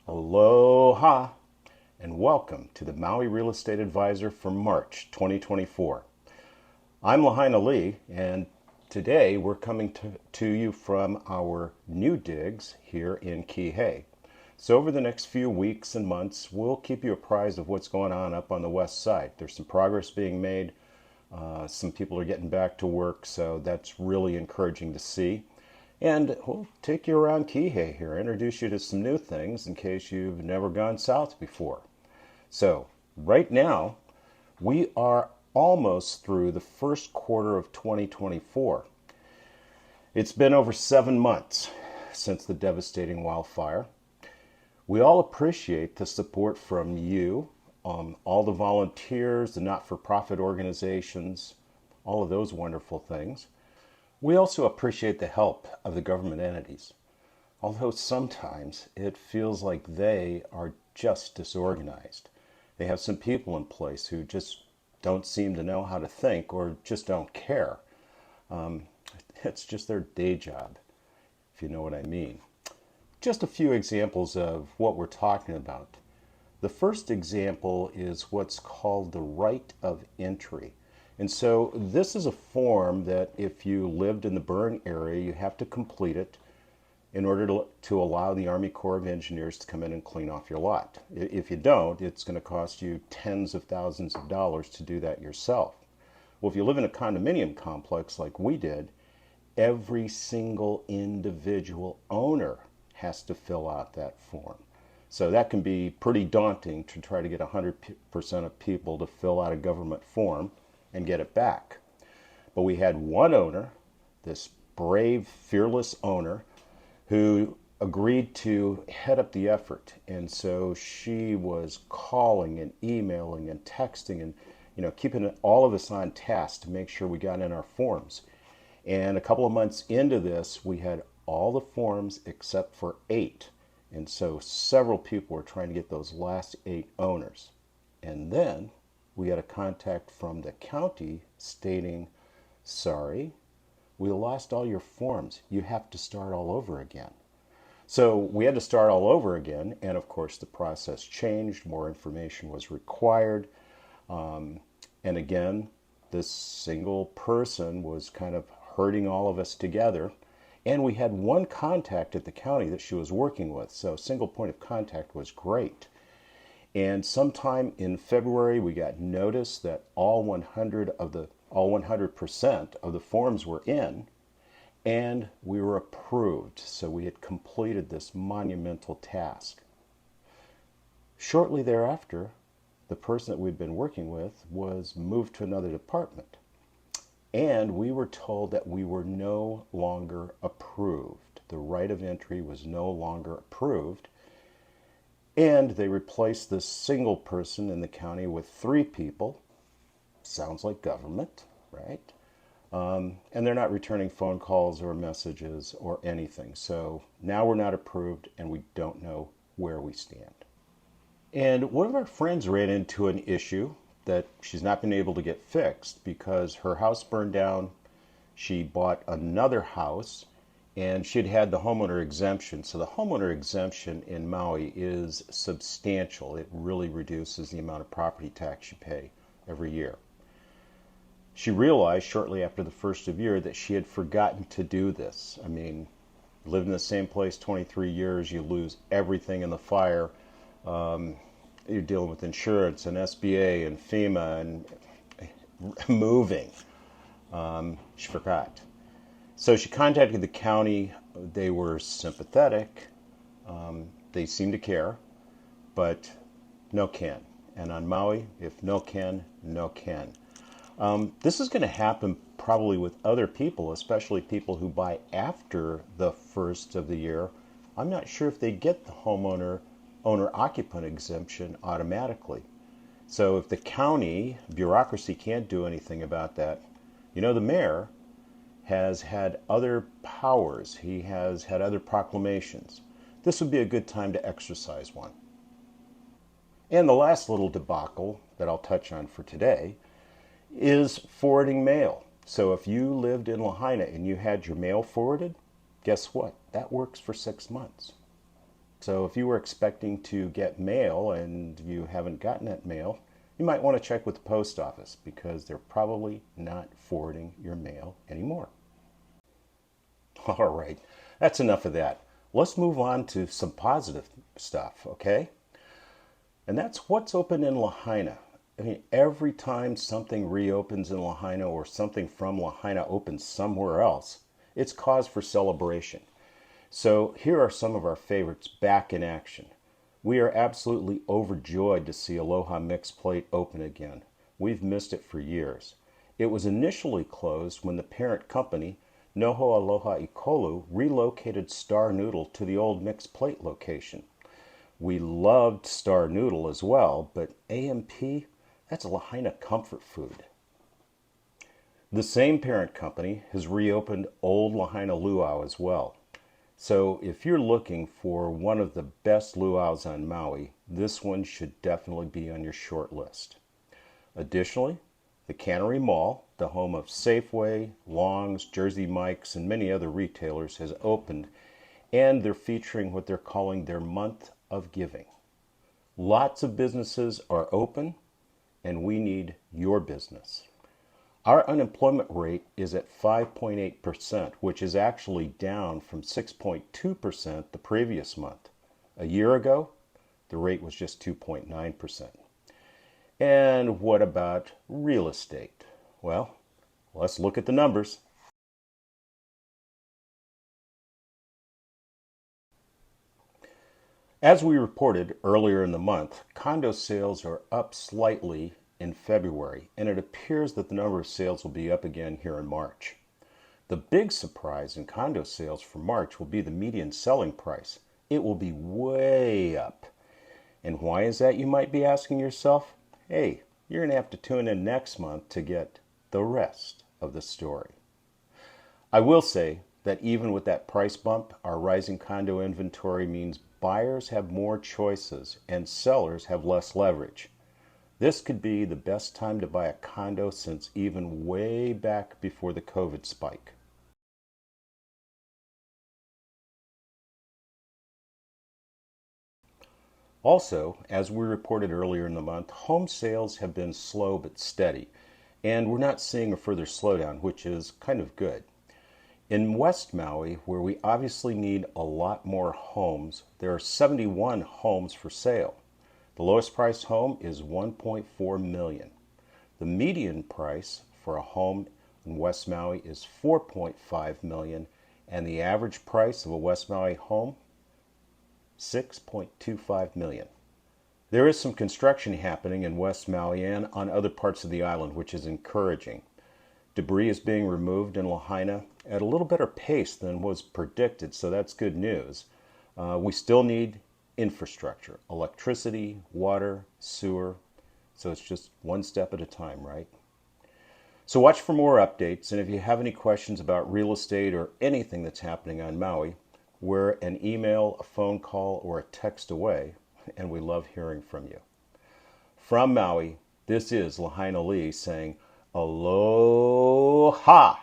Aloha and welcome to the Maui Real Estate Advisor for March 2024. I'm Lahaina and today we're coming to you from our new digs here in Kihei. So over the next few weeks and months, we'll keep you apprised of what's going on up on the west side. There's some progress being made. Some people are getting back to work, so that's really encouraging to see. And we'll take you around Kihei here, introduce you to some new things in case you've never gone south before. So right now, we are almost through the first quarter of 2024. It's been over 7 months since the devastating wildfire. We all appreciate the support from you, all the volunteers, the not-for-profit organizations, all of those wonderful things. We also appreciate the help of the government entities, although sometimes it feels like they are just disorganized. They have some people in place who just don't seem to know how to think or just don't care. It's just their day job, if you know what I mean. Just a few examples of what we're talking about. The first example is what's called the right of entry. And so this is a form that if you lived in the burn area, you have to complete it in order to allow the Army Corps of Engineers to come in and clean off your lot. If you don't, it's going to cost you tens of thousands of dollars to do that yourself. Well, if you live in a condominium complex like we did, every single individual owner has to fill out that form. So that can be pretty daunting to try to get 100% of people to fill out a government form and get it back. But we had one owner, this brave, fearless owner, who agreed to head up the effort. And so she was calling and emailing and texting and keeping all of us on task to make sure we got in our forms. And a couple of months into this, we had all the forms except for 8. And so several people were trying to get those last 8 owners. And then we had a contact from the county stating, sorry, we lost all your forms. You have to start all over again. So we had to start all over again. And of course, the process changed. More information was required. And again, this single person was kind of herding all of us together. And we had one contact at the county that she was working with. So single point of contact was great. And sometime in February, we got notice that all 100% of the forms were in, and we were approved. So we had completed this monumental task. Shortly thereafter, the person that we'd been working with was moved to another department. And we were told that we were no longer approved. The right of entry was no longer approved. And they replaced this single person in the county with 3 people. Sounds like government, right? And they're not returning phone calls or messages or anything. So now we're not approved and we don't know where we stand. And one of our friends ran into an issue that she's not been able to get fixed because her house burned down. She bought another house and she'd had the homeowner exemption. So the homeowner exemption in Maui is substantial. It really reduces the amount of property tax you pay every year. She realized shortly after the first of the year that she had forgotten to do this. I mean, lived in the same place 23 years, you lose everything in the fire. You're dealing with insurance and SBA and FEMA and moving. She forgot. So she contacted the county. They were sympathetic. They seemed to care, but no can. And on Maui, if no can, no can. This is going to happen probably with other people, especially people who buy after the first of the year. I'm not sure if they get the owner-occupant exemption automatically. So if the county bureaucracy can't do anything about that, the mayor has had other powers. He has had other proclamations. This would be a good time to exercise one. And the last little debacle that I'll touch on for today is forwarding mail. So if you lived in Lahaina and you had your mail forwarded, guess what? That works for 6 months. So if you were expecting to get mail and you haven't gotten that mail, you might want to check with the post office because they're probably not forwarding your mail anymore. All right, that's enough of that. Let's move on to some positive stuff, okay? And that's what's open in Lahaina. I mean, every time something reopens in Lahaina or something from Lahaina opens somewhere else, it's cause for celebration. So here are some of our favorites back in action. We are absolutely overjoyed to see Aloha Mixed Plate open again. We've missed it for years. It was initially closed when the parent company, Noho Aloha Ikolu, relocated Star Noodle to the old Mixed Plate location. We loved Star Noodle as well, but AMP, that's a Lahaina comfort food. The same parent company has reopened Old Lahaina Luau as well. So if you're looking for one of the best luau's on Maui, this one should definitely be on your short list. Additionally, the Cannery Mall, the home of Safeway, Long's, Jersey Mike's, and many other retailers, has opened, and they're featuring what they're calling their Month of Giving. Lots of businesses are open, and we need your business. Our unemployment rate is at 5.8%, which is actually down from 6.2% the previous month. A year ago, the rate was just 2.9%. And what about real estate? Well, let's look at the numbers. As we reported earlier in the month, condo sales are up slightly in February, and it appears that the number of sales will be up again here in March. The big surprise in condo sales for March will be the median selling price. It will be way up. And why is that, you might be asking yourself? Hey, you're going to have to tune in next month to get the rest of the story. I will say that even with that price bump, our rising condo inventory means buyers have more choices and sellers have less leverage. This could be the best time to buy a condo since even way back before the COVID spike. Also, as we reported earlier in the month, home sales have been slow but steady, and we're not seeing a further slowdown, which is kind of good. In West Maui, where we obviously need a lot more homes, there are 71 homes for sale. The lowest priced home is $1.4 million. The median price for a home in West Maui is $4.5 million, and the average price of a West Maui home, $6.25 million. There is some construction happening in West Maui and on other parts of the island, which is encouraging. Debris is being removed in Lahaina at a little better pace than was predicted, so that's good news. We still need infrastructure, electricity, water, sewer, so it's just one step at a time, right? So watch for more updates, and if you have any questions about real estate or anything that's happening on Maui, we're an email, a phone call, or a text away, and we love hearing from you. From Maui, this is Lahaina Lee saying, Aloha!